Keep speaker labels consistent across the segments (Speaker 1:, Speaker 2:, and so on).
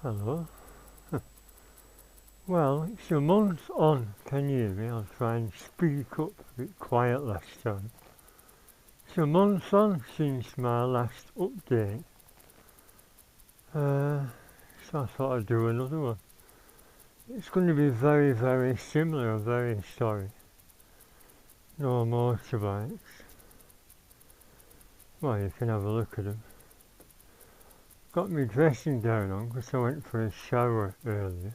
Speaker 1: Hello. Well, it's a month on, can you hear me? I'll try and speak up a bit quiet last time. It's a month on since my last update. So I thought I'd do another one. It's going to be very, very similar, I'm very sorry. No motorbikes. Well, you can have a look at them. Got me dressing down on because I went for a shower earlier.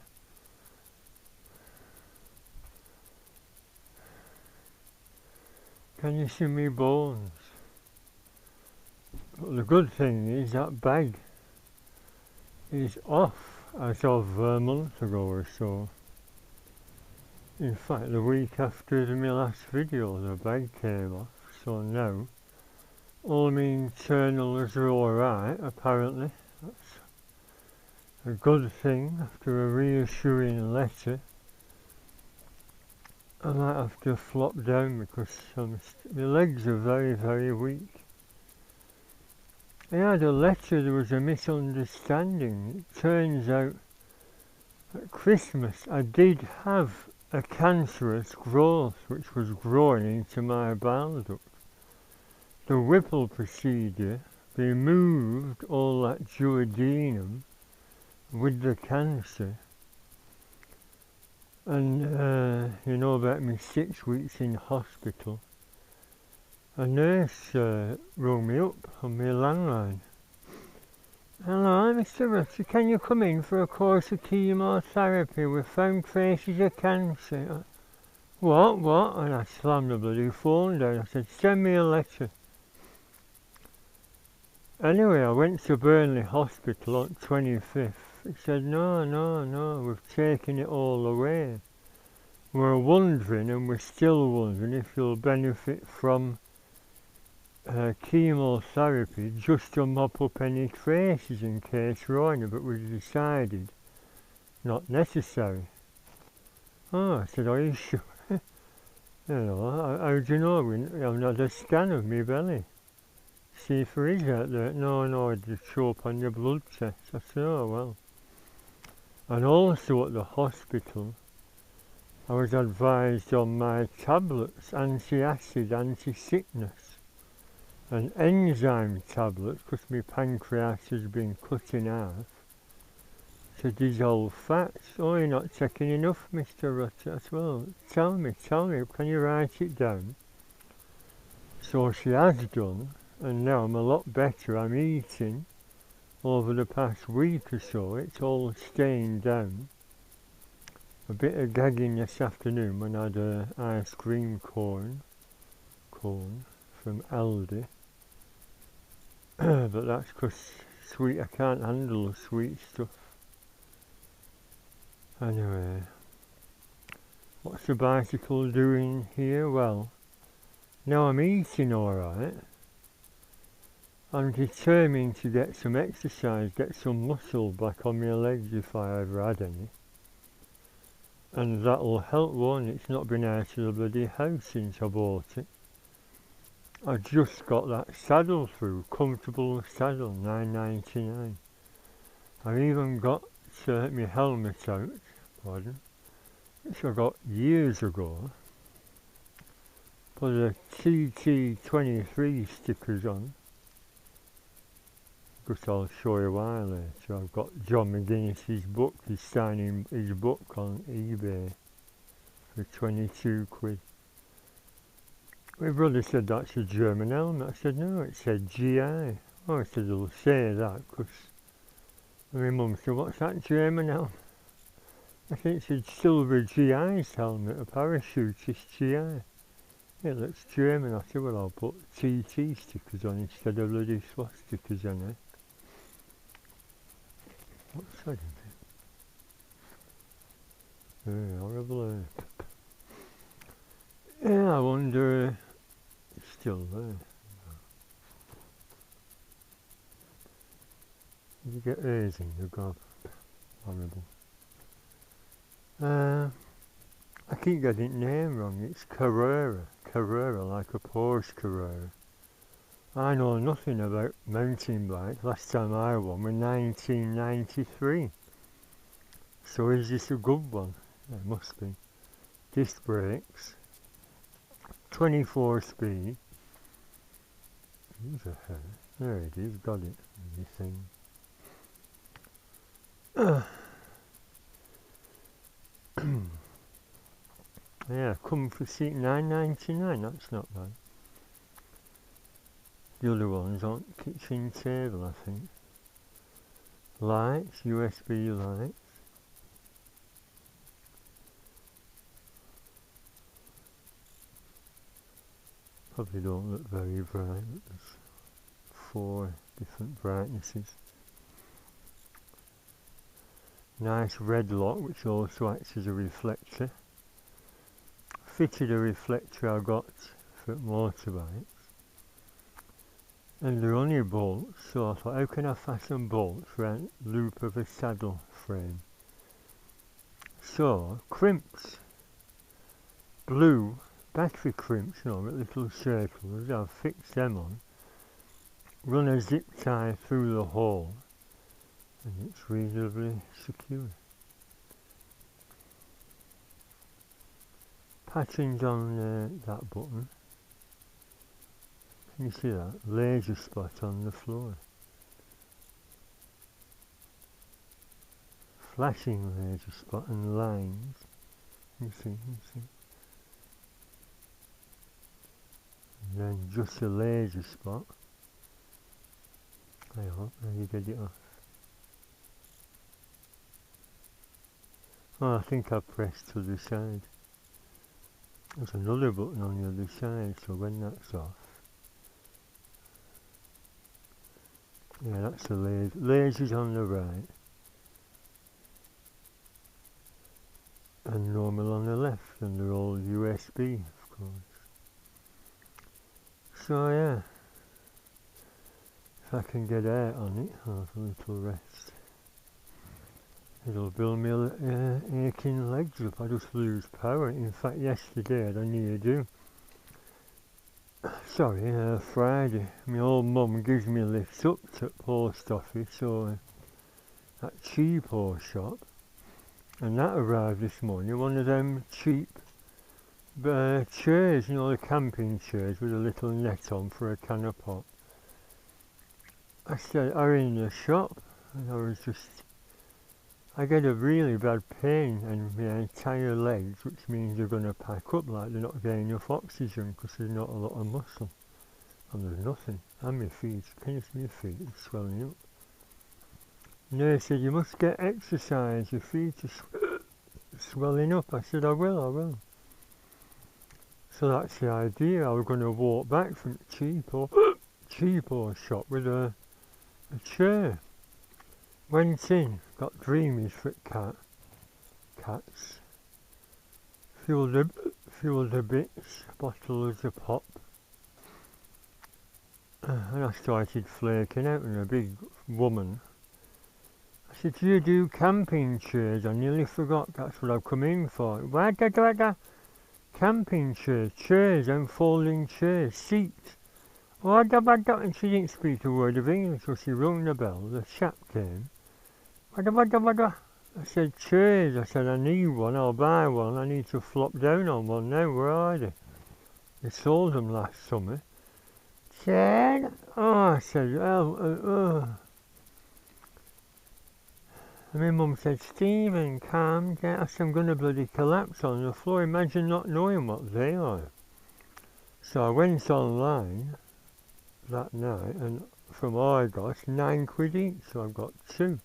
Speaker 1: Can you see me bones? But the good thing is that bag is off as of a month ago or so. In fact, the week after my last video the bag came off, so now all my internals are alright apparently. That's a good thing after a reassuring letter. I might have to flop down because my legs are very, very weak. I had a letter, there was a misunderstanding. It turns out at Christmas I did have a cancerous growth which was growing into my bile duct. The Whipple procedure removed all that duodenum with the cancer. And you know about me 6 weeks in hospital. A nurse rang me up on my landline. Hello, Mr. Rutter, can you come in for a course of chemotherapy? We've found traces of cancer. What? And I slammed the bloody phone down. I said, send me a letter. Anyway, I went to Burnley Hospital on 25th. He said, no, we've taken it all away. We're wondering, and we're still wondering, if you'll benefit from chemotherapy just to mop up any traces in case Rona, but we decided not necessary. Oh, I said, are you sure? You know, how do you know? I've not a scan of my belly. See if there is out there. No, I just show up on your blood test. I said, oh well. And also at the hospital, I was advised on my tablets, anti-acid, anti-sickness, and enzyme tablets, because my pancreas has been cut in half, to dissolve fats. Oh, you're not taking enough, Mr. Rutter. I said, well, tell me, can you write it down? So she has done, and now I'm a lot better. I'm eating. Over the past week or so, it's all staying down. A bit of gagging this afternoon when I had a ice cream cone from Aldi. But that's because sweet, I can't handle the sweet stuff. Anyway, what's the bicycle doing here? Well, now I'm eating alright. I'm determined to get some exercise, get some muscle back on my legs if I ever had any. And that'll help, won't it? It's not been out of the bloody house since I bought it. I just got that saddle through, comfortable saddle, $9.99. I've even got my helmet out, which I got years ago. Put the TT23 stickers on. Because I'll show you why later. I've got John McGuinness's book, he's signing his book on eBay for 22 quid. My brother said that's a German helmet. I said no, it said GI. Oh, I said they'll say that because my mum said, what's that German helmet? I think it said Silver GI's helmet, a parachutist GI. It looks German. I said, well, I'll put TT stickers on instead of bloody swastikas on it. What's that in there? Horrible. Yeah, I wonder. It's still there. Did you get A's in your gob? Horrible. I keep getting the name wrong. It's Carrera, like a Porsche Carrera. I know nothing about mountain bikes. Last time I won was 1993. So is this a good one? It must be. Disc brakes, 24 speed. There it is, got it. This thing. Yeah, comfort seat £9.99, that's not bad. The other one's on kitchen table, I think. Lights, USB lights. Probably don't look very bright, but there's 4 different brightnesses. Nice red lock, which also acts as a reflector. Fitted a reflector I got for motorbikes. And they're only bolts, so I thought, how can I fasten bolts around the loop of a saddle frame? So, crimps. Blue battery crimps, you know, with little circles. I've fixed them on. Run a zip tie through the hole, and it's reasonably secure. Patterns on that button. Can you see that? Laser spot on the floor. Flashing laser spot and lines. You see. And then just a laser spot. I hope you get it off. Oh, I think I pressed to the side. There's another button on the other side, so when that's off. Yeah, that's the laser. Laser's on the right. And normal on the left, and they're all USB, of course. So yeah, if I can get out on it, I'll have a little rest. It'll build me aching legs up. I just lose power. In fact, yesterday I had a near do. Sorry, Friday, my old mum gives me lifts up to post office or that cheapo shop, and that arrived this morning. One of them cheap chairs, you know, the camping chairs with a little net on for a can of pop. I said, are in the shop, and I get a really bad pain in my entire legs, which means they're going to pack up like they're not getting enough oxygen because there's not a lot of muscle. And there's nothing. And my feet, can you see my feet are swelling up? Nurse said, you must get exercise, your feet are swelling up. I said, I will. So that's the idea. I was going to walk back from the cheapo shop with a chair. Went in, got dreamies for cats. Filled the bits, bottles of pop. And I started flaking out, and a big woman. I said, do you do camping chairs? I nearly forgot, that's what I've come in for. Camping chairs and folding chairs, seats. And she didn't speak a word of English, so she rung the bell, the chap came. I said, chairs. I said, I need one, I'll buy one. I need to flop down on one now. Where are they? They sold them last summer. Chairs? Oh, I said, And my mum said, Stephen, calm down. I said, I'm going to bloody collapse on the floor. Imagine not knowing what they are. So I went online that night, and from Argos, £9 each, so I've got 2.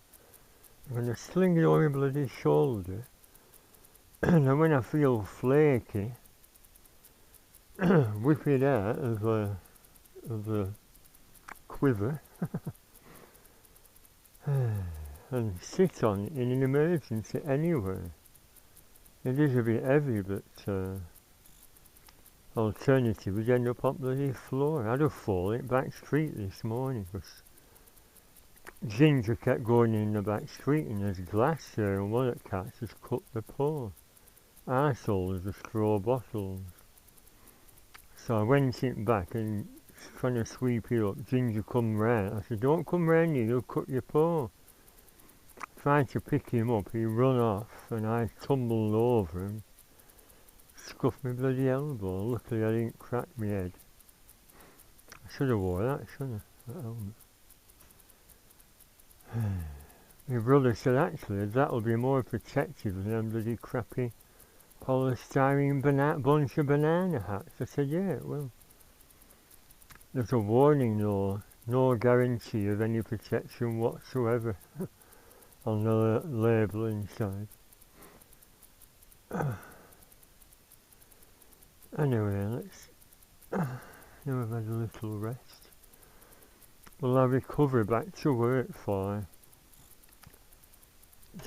Speaker 1: I'm going to sling it on my bloody shoulder, and then when I feel flaky, whip it out of a quiver, and sit on it in an emergency anywhere. It is a bit heavy, but alternative would end up on the bloody floor. I'd have fallen back street this morning, because Ginger kept going in the back street, and there's glass there, and one of the cats has cut the paw. Arseholes of straw bottles. So I went in back and trying to sweep it up. Ginger come round. I said, don't come round here, you'll cut your paw. tried to pick him up, he run off and I tumbled over him, scuffed my bloody elbow. Luckily I didn't crack my head. I should have wore that, shouldn't I? That helmet. My brother said actually that'll be more protective than them bloody crappy polystyrene bunch of banana hats. I said yeah it will. There's a warning though, no guarantee of any protection whatsoever on the label inside. Anyway, let's now I've had a little rest. Well, I recover back to work for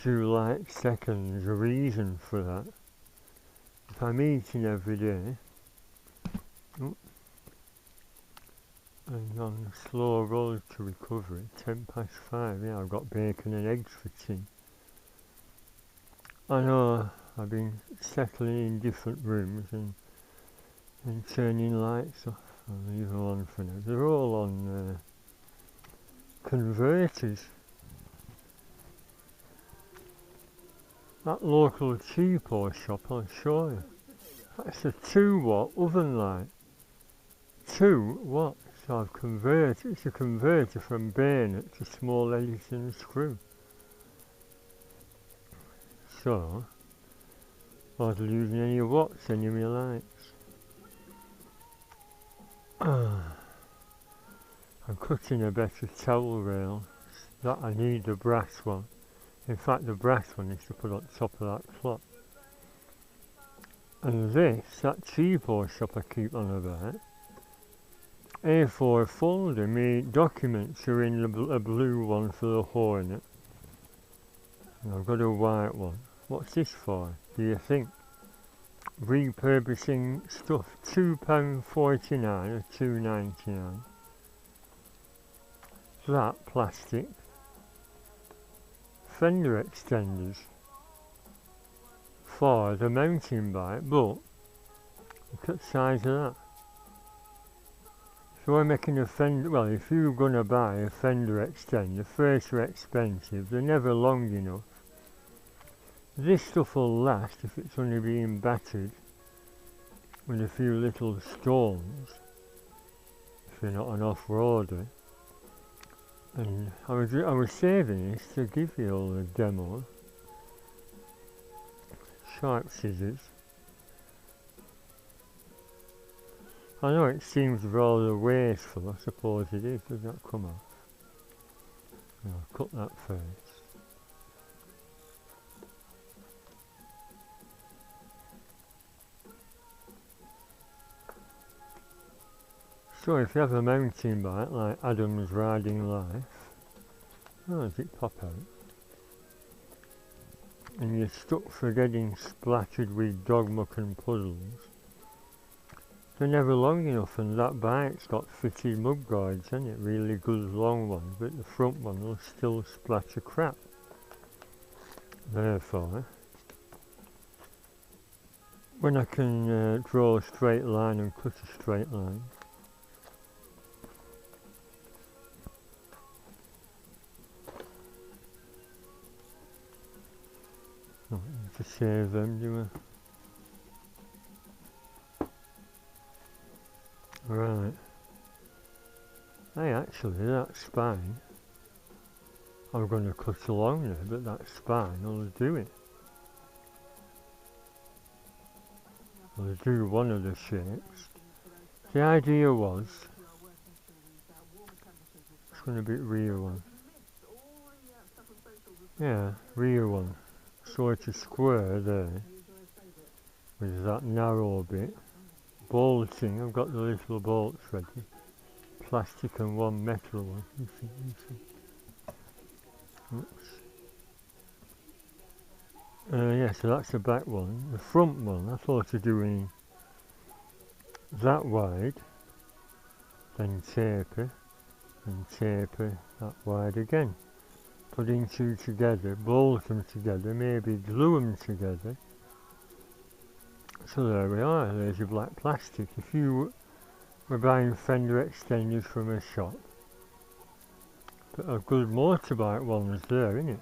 Speaker 1: July 2nd. There's a reason for that. If I'm eating every day, and on a slow road to recovery, 5:10, yeah, I've got bacon and eggs for tea. I know I've been settling in different rooms and turning lights off. I'll leave them on for now. They're all on converters. That local cheapo shop, I'll show you. That's a 2-watt oven light. 2 watts. So I've converted. It's a converter from bayonet to small Edison screw. So I wasn't losing any watts any of my lights. I'm cutting a better towel rail. That I need the brass one. In fact the brass one is to put on top of that clock. And this, that cheapo shop I keep on about, A4 folder, my documents are in a blue one for the Hornet. And I've got a white one. What's this for, do you think? Repurposing stuff, £2.49 or £2.99. That plastic. Fender extenders for the mountain bike, but look at the size of that. So I'm making a Fender, well if you're going to buy a Fender extender, first they're expensive, they're never long enough. This stuff will last if it's only being battered with a few little stones, if you're not an off-roader. And I was saving this to give you all the demo. Sharp scissors. I know it seems rather wasteful, I suppose it is. Does that come off? I'll cut that first. So if you have a mountain bike like Adam's Riding Life, oh, does it pop out? And you're stuck for getting splattered with dog muck and puddles, they're never long enough, and that bike's got fitted mud guards in it, really good long ones, but the front one will still splatter crap. Therefore, when I can draw a straight line and cut a straight line, to save them, do I? Right. Hey, actually, that spine, I'm going to cut along there, but that spine will do it. I'll do one of the shapes. The idea was, it's going to be rear one. Yeah, rear one. So it's a square there, with that narrow bit. Bolting, I've got the little bolts ready. Plastic and one metal one. You see. Oops. Yeah, so that's the back one. The front one, I thought of doing that wide, then taper, and taper that wide again. Putting two together, bolt them together, maybe glue them together. So there we are, there's your black plastic. If you were buying Fender extenders from a shop, but a good motorbike one was there, innit?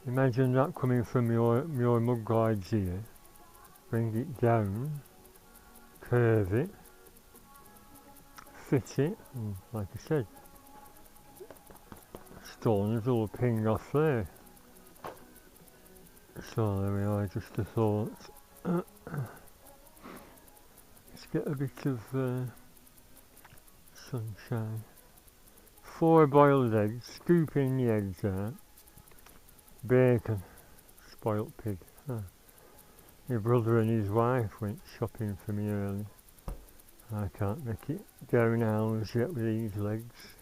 Speaker 1: Imagine that coming from your mud guards here. Bring it down, curve it, fit it, and like I said, stones will ping off there. So there we are, just a thought. Let's get a bit of sunshine. 4 boiled eggs, scooping the eggs out. Bacon, spoilt pig. My brother and his wife went shopping for me early. I can't make it down hours yet with these legs.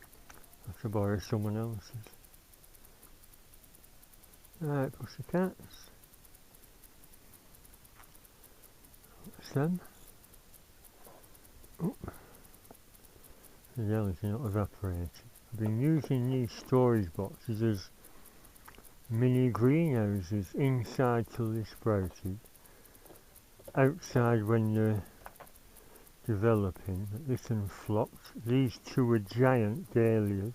Speaker 1: I have to borrow someone else's. Right, pussycats. What's them? Oh. The yellows are not evaporating. I've been using these storage boxes as mini greenhouses, inside till they sprouted, outside when they're developing. This and flocked. These 2 are giant dahlias.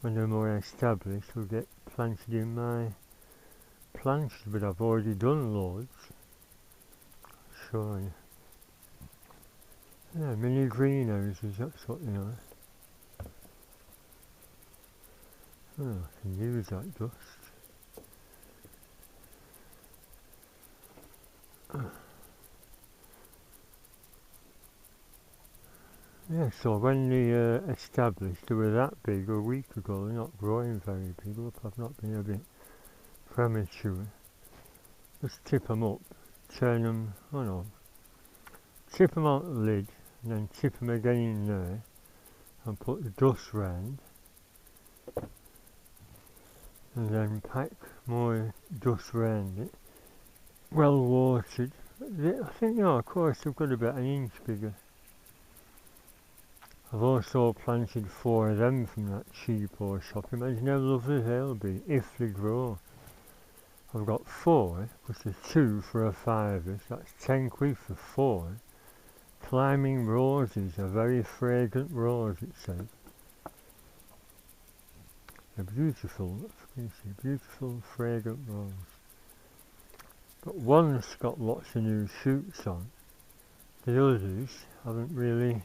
Speaker 1: When they're more established, will get planted in my plants, but I've already done loads. Show you. Yeah, mini greenhouses, that's what they are. Oh, I can use that dust. Yeah, so when they established, they were that big a week ago. They're not growing very big. Look, I've not been a bit premature. Just tip them up, turn them, oh no, tip them out the lid, and then tip them again in there, and put the dust round, and then pack more dust round it. Well watered. I think, yeah, of course, they've got about an inch bigger. I've also planted 4 of them from that cheapo shop. Imagine how lovely they'll be if they grow. I've got 4, plus the 2 for a £5, that's 10 quid for 4. Climbing roses, a very fragrant rose, it says. A beautiful, beautiful fragrant rose. But one's got lots of new shoots on. The others haven't really,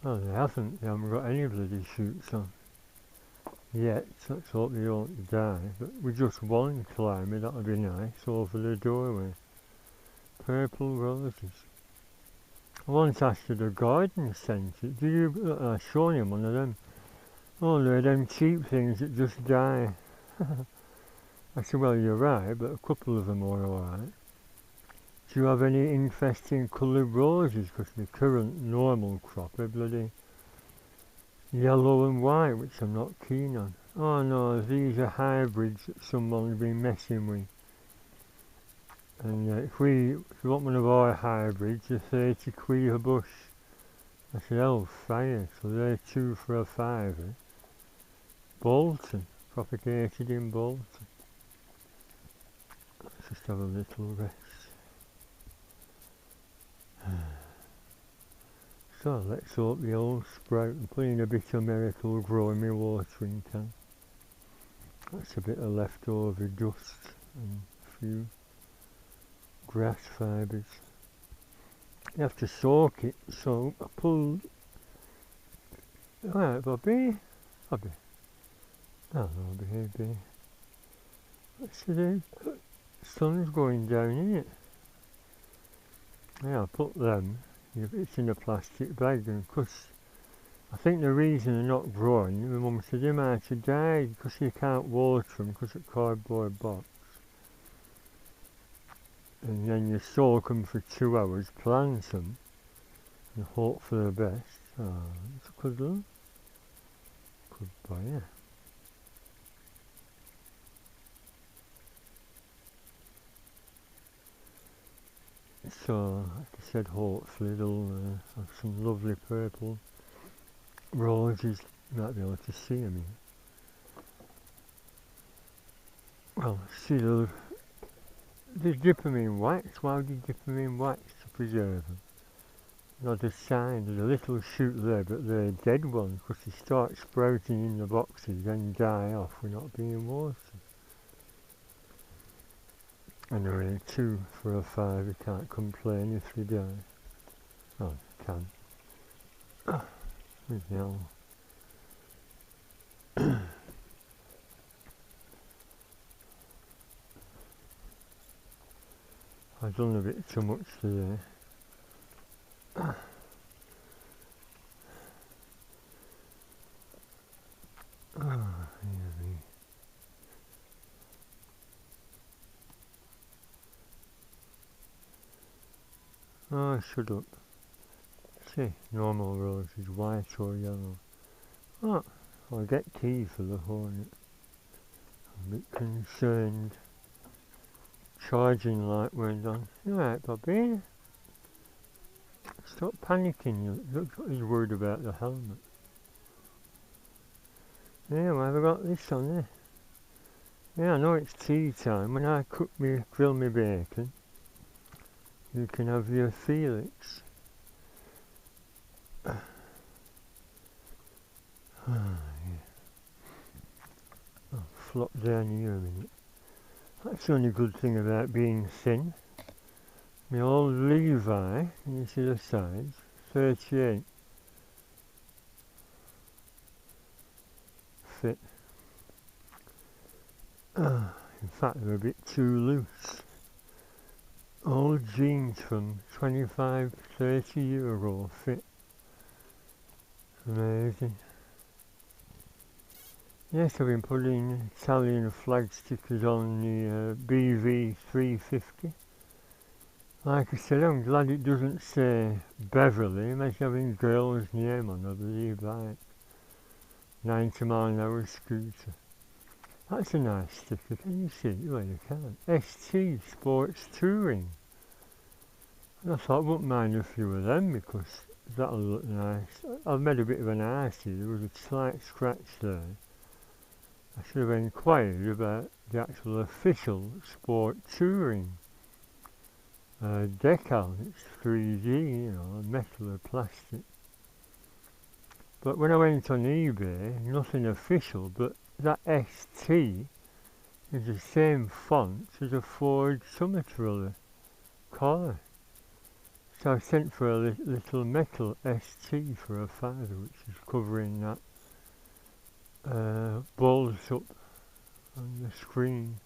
Speaker 1: well, they haven't got any bloody shoots on yet. Let's hope they don't die. But with just one climber, that would be nice, over the doorway. Purple roses. I once asked her the garden centre, do you, I've shown him one of them. Oh, they're them cheap things that just die. I said, well, you're right, but a couple of them are alright. Do you have any interesting coloured roses? Because the current normal crop are bloody yellow and white, which I'm not keen on. Oh no, these are hybrids that someone's been messing with. And if you want one of our hybrids, they're 30 quid a bush. I said, oh, fire, so they're 2 for a £5. Bolton, propagated in Bolton. Let's just have a little rest. So let's hope they all sprout. I'm putting a bit of Miracle Grow in my watering can. That's a bit of leftover dust and a few grass fibres. You have to soak it, so I pulled. Alright, Bobby. Hello, baby. What's it do? Sun's going down, isn't it? Yeah, I put them. It's in a plastic bag, and because I think the reason they're not growing, my mum said they might have died because you can't water them because of cardboard box. And then you soak them for 2 hours, plant them, and hope for the best. Oh, it's a good one. Good boy, yeah. So, like I said, hopefully they'll have some lovely purple roses. You might be able to see them here. Well, see, they dip them in wax. Why would you dip them in wax to preserve them? not a sign. There's a little shoot there, but they're dead ones because they start sprouting in the boxes and die off for not being watered. Anyway, 2 for a 5, you can't complain if you die. Oh, you can. No. I've done a bit too much today. Oh, shut up. See, normal rose is white or yellow. Oh, I'll get tea for the hornet. I'm a bit concerned. Charging light went on. You alright, Bobby? Stop panicking. You look like he's worried about the helmet. Yeah, well, I've got this on there. Yeah, I know it's tea time. When I grill me bacon, you can have your Felix. I'll flop down here a minute. That's the only good thing about being thin. My old Levi, can you see the size? 38. Fit. In fact, they're a bit too loose. Old jeans from 25, 30 years ago fit. Amazing. Yes, I've been putting Italian flag stickers on the BV 350. Like I said, I'm glad it doesn't say Beverly. Imagine having girls' name on a bloody bike. 90-mile-an-hour scooter. That's a nice sticker. Can you see it? Well, you can. ST Sports Touring. And I thought I wouldn't mind a few of them because that'll look nice. I've made a bit of an arse here. There was a slight scratch there. I should have inquired about the actual official Sport Touring decal. It's 3D, you know, metal or plastic. But when I went on eBay, nothing official, but that ST is the same font as a Ford Summer car. So I sent for a little metal ST for a father, which is covering that balls up on the screen.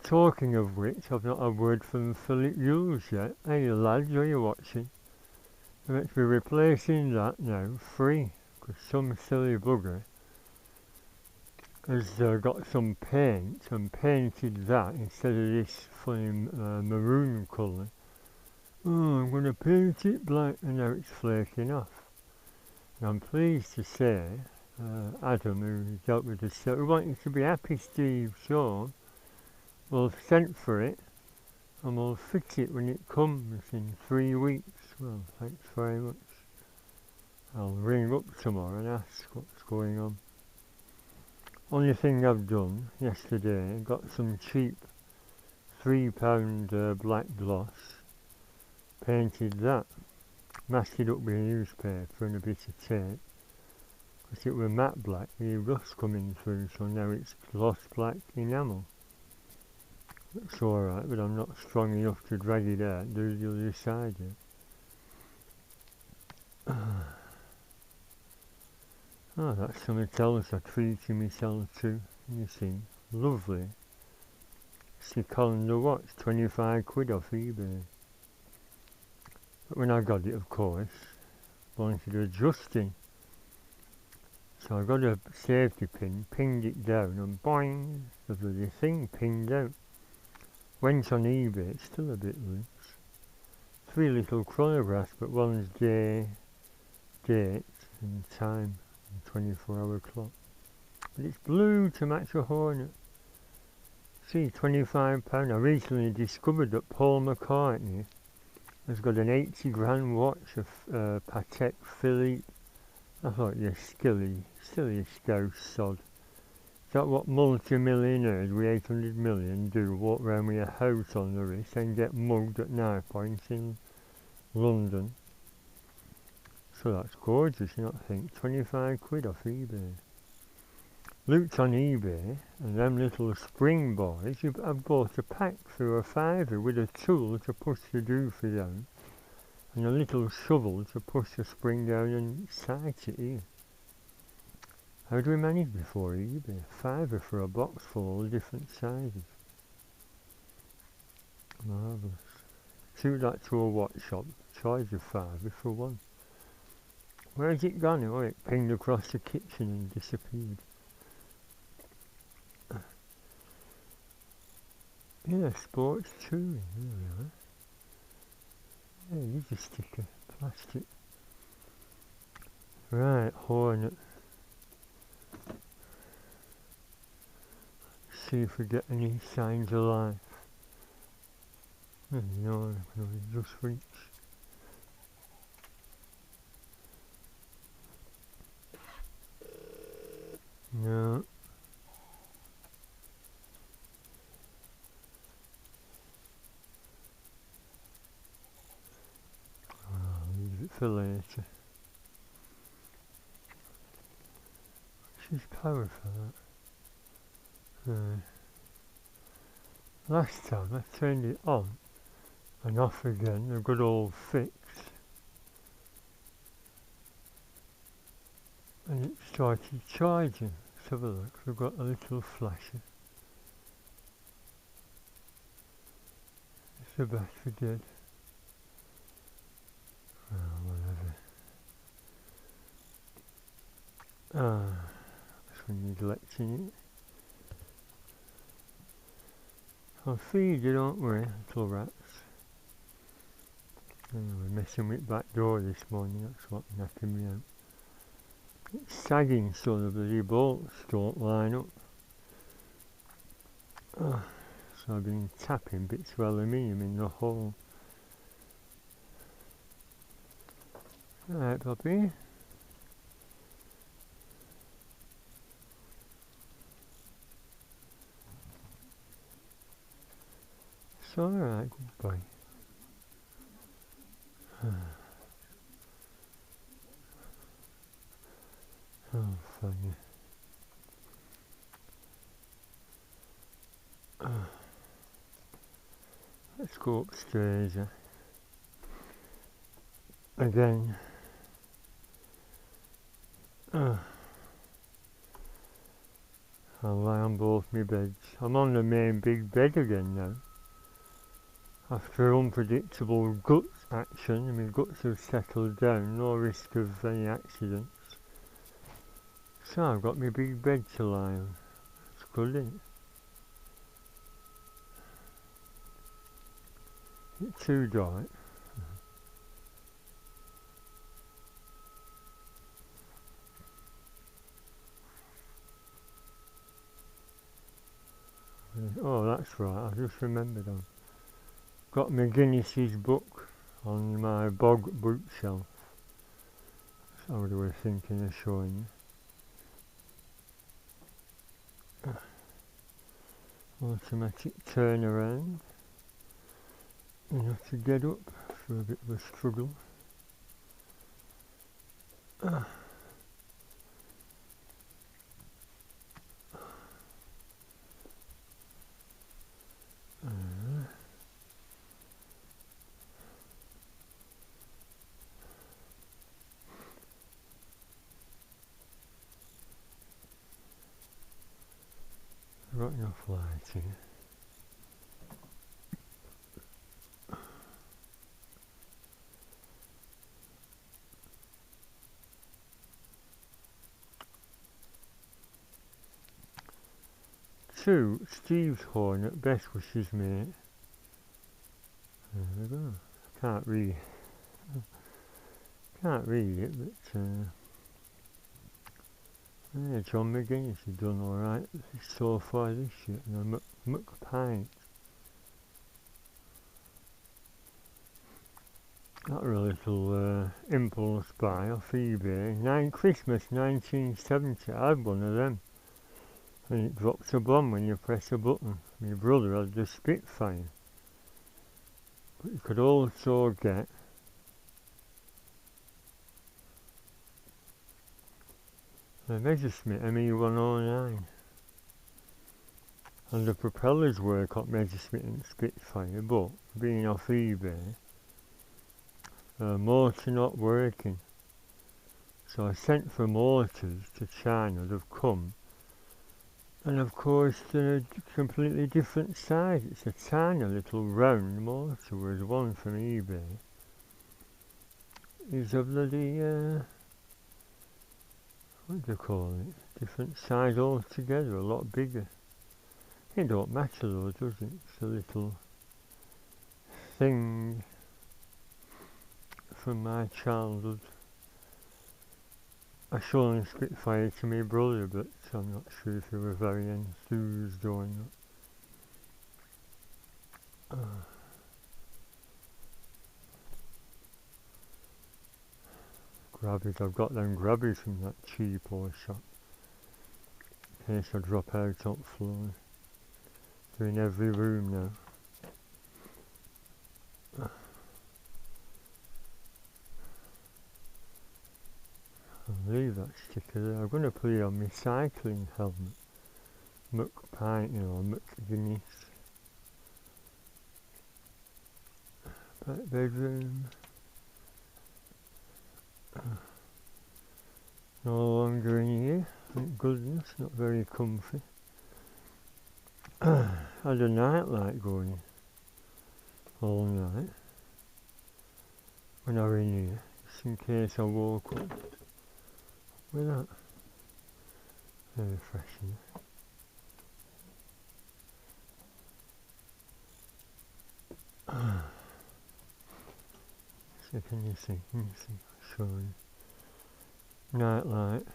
Speaker 1: Talking of which, I've not had a word from Philip Hughes yet. Hey lads, are you watching? I'm meant to be replacing that now, free, because some silly bugger has got some paint and painted that instead of this funny maroon colour. Oh, I'm going to paint it black, and now it's flaking off. And I'm pleased to say, Adam, who dealt with the set, we want you to be happy, Steve, so we'll send for it and we'll fix it when it comes in 3 weeks. Well, thanks very much. I'll ring up tomorrow and ask what's going on. Only thing I've done yesterday, I got some cheap £3 black gloss, painted that, masked it up with a newspaper and a bit of tape, because it was matte black, the rust coming through, so now it's gloss black enamel. Looks alright, but I'm not strong enough to drag it out and do the other side yet. Oh, that's something else I treated myself to. You see, lovely. Second watch, 25 quid off eBay. But when I got it, of course, wanted adjusting. So I got a safety pin, pinned it down, and boing, the bloody thing pinned out. Went on eBay, it's still a bit loose. 3 little chronographs, but one's day, date, and time, and 24-hour clock. But it's blue to match a Hornet. See, £25. I recently discovered that Paul McCartney has got an 80 grand watch of Patek Philippe. I thought, you silly scouse sod. Is that what multi-millionaires with 800 million do? Walk around with a house on the wrist and get mugged at knife points in London. So that's gorgeous, you know, I think. 25 quid off eBay. Looked on eBay, and them little spring boys, I've bought a pack for £5 with a tool to push the doofy down, and a little shovel to push the spring down and sight it here. How do we manage before eBay? £5 for a box full of different sizes. Marvellous. Took that to a watch shop, charged of £5 for one. Where's it gone? Oh, it pinged across the kitchen and disappeared. Yeah, sports touring, there we are. Yeah, you just stick a plastic. Right, Hornet. See if we get any signs of life. No, I can just reach. No. I'll leave it for later. She's powerful, that. Last time I turned it on and off again, a good old fix. And it started charging. Let's have a look, we've got a little flasher. Is the battery dead? Oh, whatever. This one neglecting it. I'll feed you, don't worry, little rats. Anyway, messing with back door this morning, that's what knacking me out. It's sagging so the bloody bolts don't line up. So I've been tapping bits of aluminium in the hole. Right, Bobby. It's alright, good boy. Oh, funny. Let's go upstairs again. I'll lie on both my beds. I'm on the main big bed again now. After unpredictable guts action, my guts have settled down, no risk of any accidents. So I've got my big bed to lie on. It's good, isn't it? It's too dark. Oh, that's right, I just remembered I've got my Guinness's book on my bog bookshelf. That's what I was thinking of showing you. Automatic turnaround. You have to get up for a bit of a struggle. Got enough light here. To Steve's Hornet, best wishes, mate. There we go. Can't read it, but yeah, John McGuinness has done alright so far this year, and a McPint. That was a little impulse buy off eBay. Christmas 1970, I had one of them. And it drops a bomb when you press a button. My brother had the Spitfire. But you could also get The Messerschmitt ME109. And the propellers work on Messerschmitt and Spitfire, but being off eBay, motor not working. So I sent for motors to China, they've come. And of course they're a completely different size. It's a tiny little round motor, whereas one from eBay is a bloody, what do you call it? Different size altogether, a lot bigger. It don't matter though, does it? It's a little thing from my childhood. I showed him Spitfire to my brother, but I'm not sure if he was very enthused or not. Grabbies, I've got them grabbies from that cheap old shop. In case I drop out on the floor. They're in every room now. I'll leave that sticker there. I'm going to put it on my cycling helmet. McPine, you know, McGuinness. Back bedroom. No longer in here, thank goodness, not very comfy. Had a night light going all night when I was in here, just in case I woke up with that. Very refreshing. So can you see? Showing night light.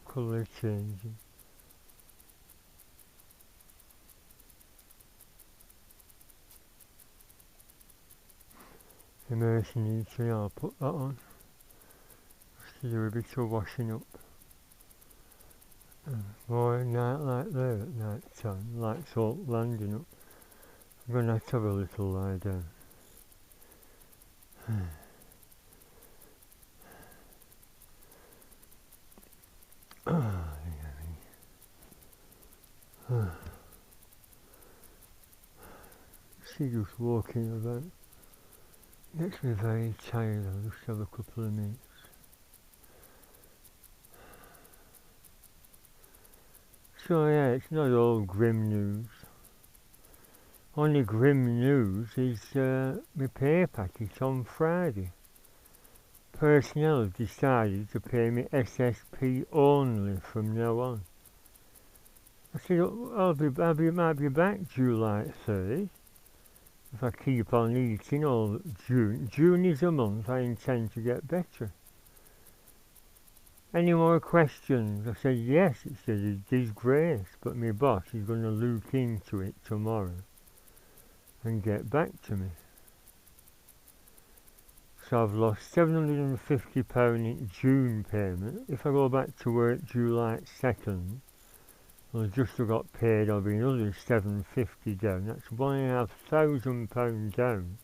Speaker 1: Colour changing. Immersion heater, I'll put that on. Just to do a bit of washing up. More night light there at night time. Lights all landing up. I'm going to have a little lie down. See, just walking about gets me very tired. I'll just have a couple of minutes. So yeah, it's not all grim news. Only grim news is my pay package on Friday. Personnel have decided to pay me SSP only from now on. I said, might be back July 3rd if I keep on eating all June. June is a month I intend to get better. Any more questions? I said yes, it says it's disgrace, but my boss is going to look into it tomorrow and get back to me. So I've lost £750 in June payment. If I go back to work July 2nd, I've just got paid, I'll be another £750 down. That's £1,500 down.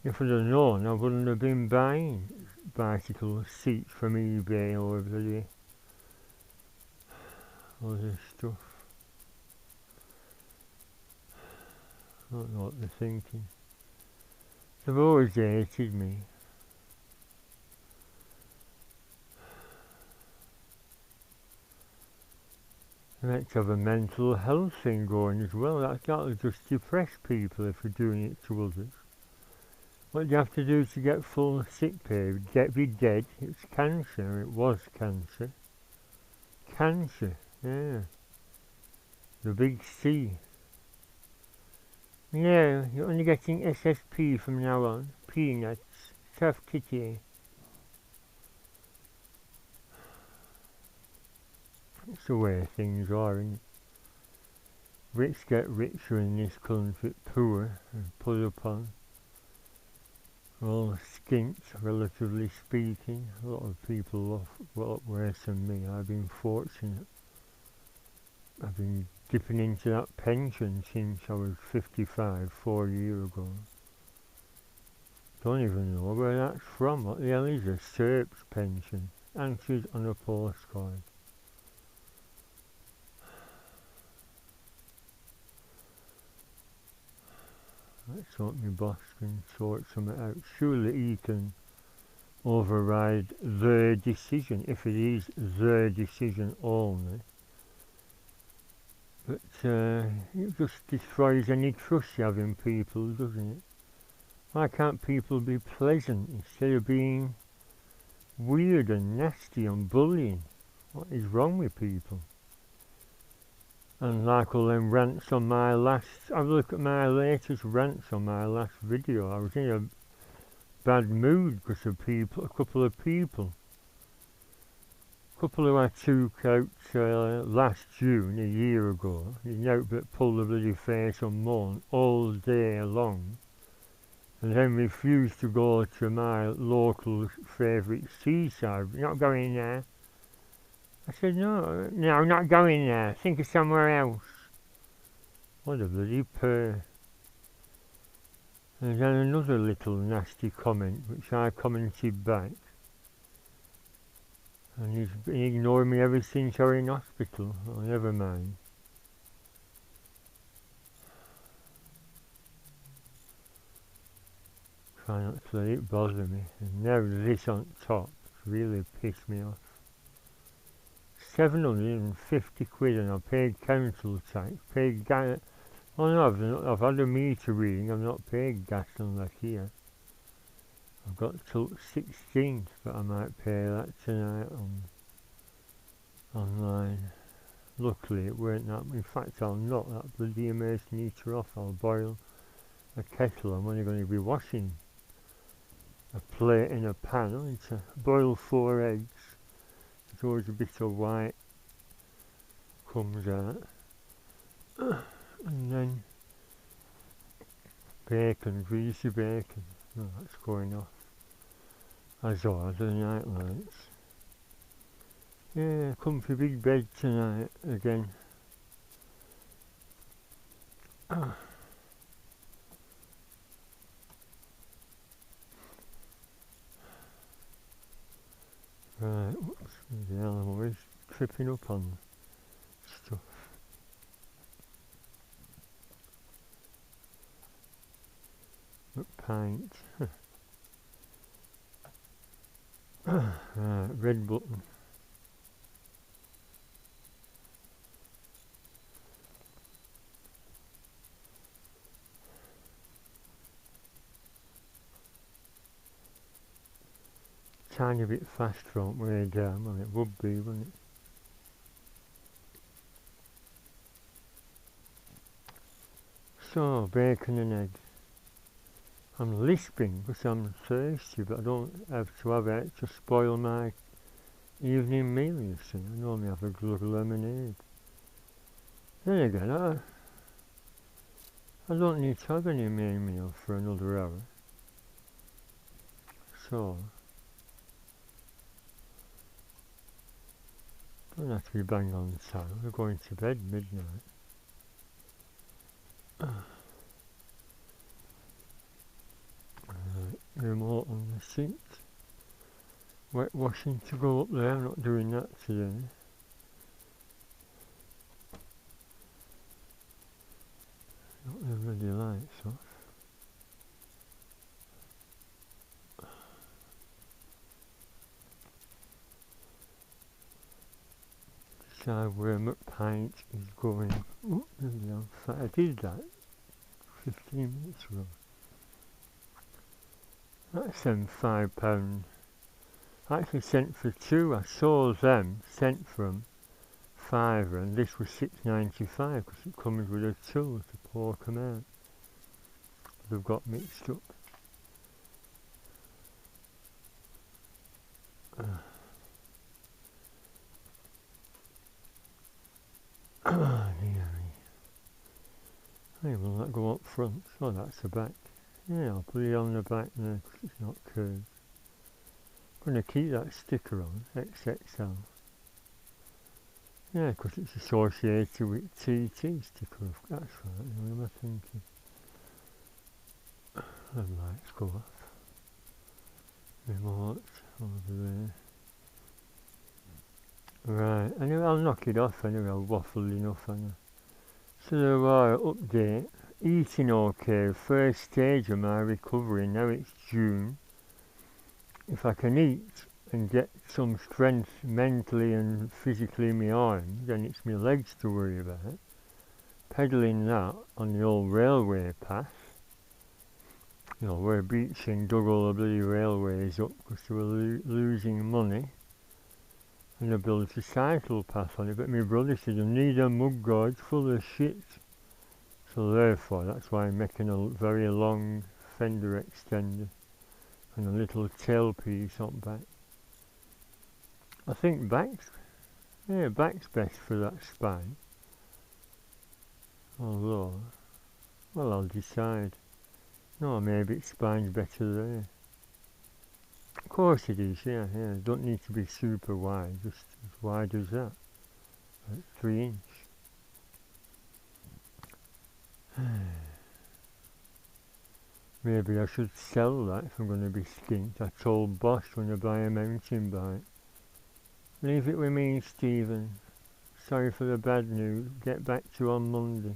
Speaker 1: If I'd have known, I wouldn't have been buying bicycle seats from eBay or the other stuff. I don't know what they're thinking. They've always hated me. They might have a mental health thing going as well. That'll just depress people if you're doing it to others. What do you have to do to get full sick pay? Be dead. It's cancer. It was cancer. Cancer, yeah. The big C. No, you're only getting SSP from now on. Peanuts. Tough kitty. It's the way things are, isn't it? Rich get richer in this country, poor and put upon. All skint, relatively speaking. A lot of people a lot worse than me. I've been fortunate. I've been dipping into that pension since I was 55, 4 years ago. Don't even know where that's from. What the hell is a SERP's pension? Answered on a postcard. Let's hope my boss can sort something out. Surely he can override their decision, if it is their decision only. But it just destroys any trust you have in people, doesn't it? Why can't people be pleasant instead of being weird and nasty and bullying? What is wrong with people? And like all them rants on my last, have a look at my latest rants on my last video. I was in a bad mood because of people, a couple of people. A couple who I took out last June, a year ago. You know, but pull the bloody face and moan all day long. And then refused to go to my local favourite seaside. You're not going there. I said, no, I'm not going there. Think of somewhere else. What a bloody purr. And then another little nasty comment, which I commented back. And he's been ignoring me ever since I was in hospital. Oh, never mind. Try not to let it bother me. And now this on top really pissed me off. 750 quid and I paid council tax, paid gas. Oh no, I've had a meter reading, I've not paid gas unlike here. I've got till 16th, but I might pay that tonight online. Luckily it weren't that, in fact I'll knock that bloody immersed meter off, I'll boil a kettle. I'm only going to be washing a plate in a pan. I need to boil 4 eggs. There's always a bit of white comes out. And then bacon, greasy bacon. Oh, that's going off. As are the night lights. Yeah, comfy big bed tonight again. Right, whoops, the hell, I'm always tripping up on stuff. Pint. Right, red button. Tiny bit faster on way down, well it would be, wouldn't it? So, bacon and eggs. I'm lisping because I'm thirsty, but I don't have to have it to spoil my evening meal, you see. I normally have a glug of lemonade. Then again, I don't need to have any main meal for another hour. So, don't have to be bang on time. We're going to bed midnight. Remote on the sink. Wet washing to go up there. I'm not doing that today. Got the bloody lights off. Decide where my pint is going. Oh, I did that 15 minutes ago. That's them £5. I actually sent for 2. I saw them, sent from £5, and this was £6.95 because it comes with a tool to pork them out. They've got mixed up. Oh dear me. Hey, will that go up front? Oh, that's the back. Yeah, I'll put it on the back there because it's not curved. I'm going to keep that sticker on, XXL. Yeah, because it's associated with TT sticker. That's right, what am I thinking? The lights go off. remote over there. Right, anyway, I'll knock it off anyway, I've waffled enough on it. So there are update. Eating okay, first stage of my recovery, now it's June. If I can eat and get some strength mentally and physically in my arms, then it's my legs to worry about. Pedalling that on the old railway path, you know, where Beach and dug all the bloody railways up because they were losing money, and they built a cycle path on it, but my brother said, you need a mud guard full of shit. So therefore, that's why I'm making a very long fender extender and a little tailpiece on back. I think back's best for that spine. Although, well, I'll decide. No, maybe spine's better there. Of course it is, yeah. Don't need to be super wide, just as wide as that. Like 3 inch. Maybe I should sell that if I'm going to be skint. I told Bosch when I buy a mountain bike. Leave it with me, Stephen. Sorry for the bad news. Get back to you on Monday.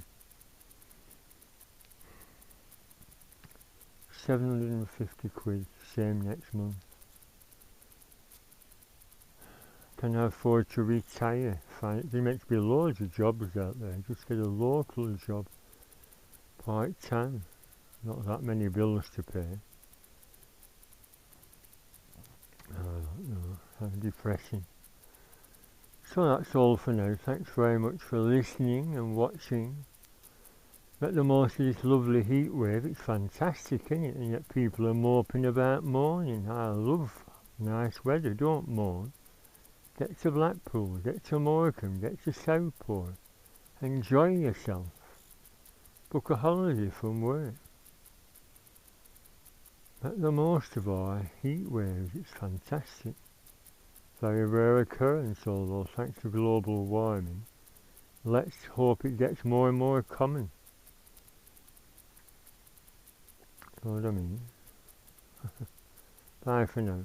Speaker 1: 750 quid, same next month. Can I afford to retire? There meant to be loads of jobs out there. Just get a local job. Part-time. Not that many bills to pay. I don't know. How depressing. So that's all for now. Thanks very much for listening and watching. Make the most of this lovely heat wave. It's fantastic, isn't it? And yet people are moping about mourning. I love nice weather. Don't mourn. Get to Blackpool. Get to Morecambe. Get to Southport. Enjoy yourself. Book a holiday from work. Make the most of our heat waves. It's fantastic. Very rare occurrence, although thanks to global warming. Let's hope it gets more and more common. Know what I mean? Bye for now.